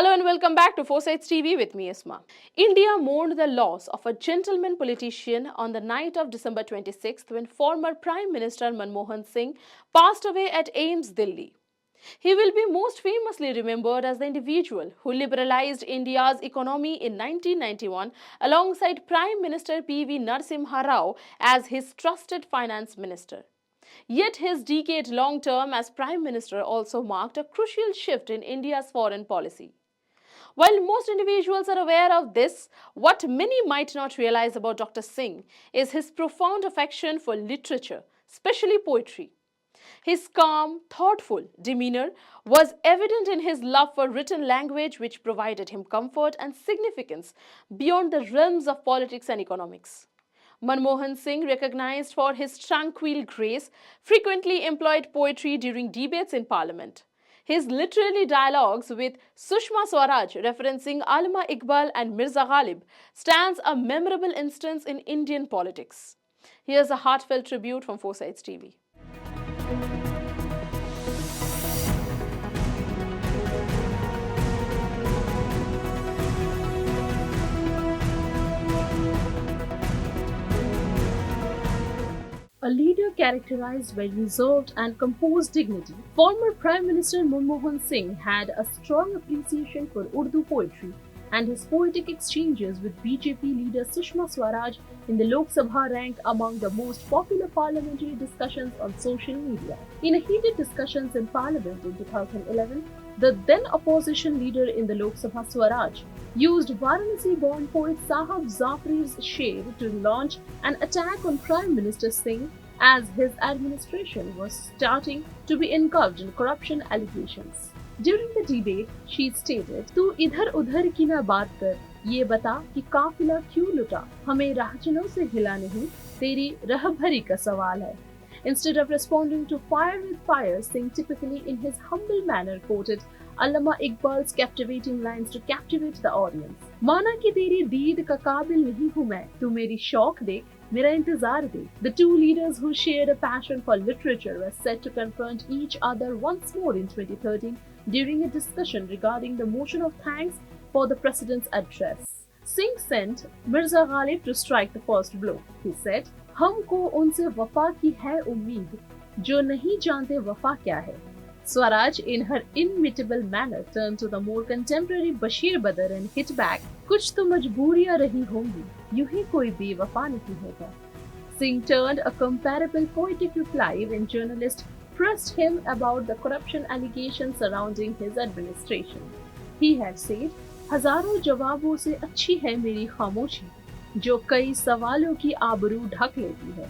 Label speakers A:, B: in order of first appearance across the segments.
A: Hello and welcome back to Foresights TV with me, Isma. India mourned the loss of a gentleman politician on the night of December 26th when former Prime Minister Manmohan Singh passed away at AIIMS, Delhi. He will be most famously remembered as the individual who liberalized India's economy in 1991 alongside Prime Minister P.V. Narasimha Rao as his trusted finance minister. Yet his decade-long term as Prime Minister also marked a crucial shift in India's foreign policy. While most individuals are aware of this, what many might not realize about Dr. Singh is his profound affection for literature, especially poetry. His calm, thoughtful demeanor was evident in his love for written language, which provided him comfort and significance beyond the realms of politics and economics. Manmohan Singh, recognized for his tranquil grace, frequently employed poetry during debates in parliament. His literary dialogues with Sushma Swaraj, referencing Allama Iqbal and Mirza Ghalib, stands a memorable instance in Indian politics. Here's a heartfelt tribute from Foresights TV. A leader characterized by reserved and composed dignity, former Prime Minister Manmohan Singh had a strong appreciation for Urdu poetry, and his poetic exchanges with BJP leader Sushma Swaraj in the Lok Sabha ranked among the most popular parliamentary discussions on social media. In a heated discussions in Parliament in 2011, the then opposition leader in the Lok Sabha, Swaraj, used Varanasi-born poet Sahab Zafri's Sher to launch an attack on Prime Minister Singh as his administration was starting to be engulfed in corruption allegations. During the debate, she stated, "तू इधर उधर की ना बात कर, ये बता कि काफिला क्यों लुटा, हमें राहजनों से हिला नहीं, तेरी रहभरी का सवाल है." Instead of responding to fire with fire, Singh typically in his humble manner quoted Allama Iqbal's captivating lines to captivate the audience. माना कि तेरी दीद का काबिल नहीं हूँ मैं, तू मेरी शौक देख, मेरा इंतजार दे. The two leaders who shared a passion for literature were set to confront each other once more in 2013 during a discussion regarding the motion of thanks for the president's address. Singh sent Mirza Ghalib to strike the first blow. He said, हमको उनसे वफा की है उम्मीद, जो नहीं जानते वफा क्या है. Swaraj, in her inimitable manner, turned to the more contemporary Bashir Badr and hit back, कुछ तो मजबूरियां रही होंगी, यूं ही कोई बेवफा नहीं होगा. Singh turned a comparable poetic reply when journalists pressed him about the corruption allegations surrounding his administration. He had said, हजारों जवाबों से अच्छी है मेरी खामोशी, जो कई सवालों की आबरू ढक लेती है.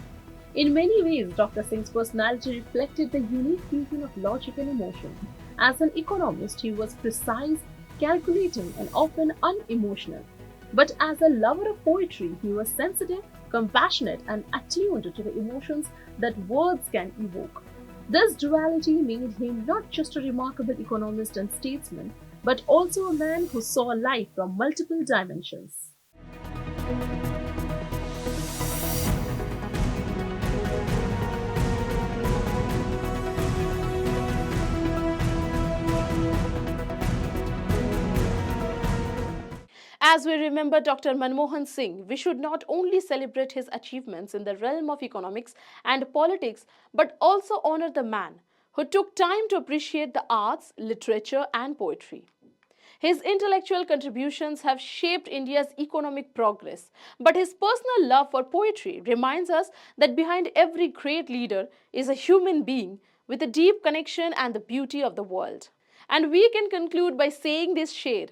A: In many ways, Dr. Singh's personality reflected the unique fusion of logic and emotion. As an economist, he was precise, calculating, and often unemotional. But as a lover of poetry, he was sensitive, compassionate, and attuned to the emotions that words can evoke. This duality made him not just a remarkable economist and statesman, but also a man who saw life from multiple dimensions. As we remember Dr. Manmohan Singh, we should not only celebrate his achievements in the realm of economics and politics, but also honor the man who took time to appreciate the arts, literature, and poetry. His intellectual contributions have shaped India's economic progress, but his personal love for poetry reminds us that behind every great leader is a human being with a deep connection and the beauty of the world. And we can conclude by saying this शेर,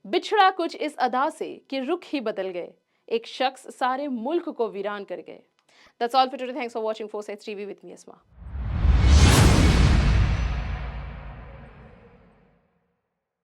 A: बिछड़ा कुछ इस अदा से कि रुख ही बदल गए, एक शख्स सारे मुल्क को वीरान कर गए. That's all for today. Thanks for watching Foresights TV with me, Asma.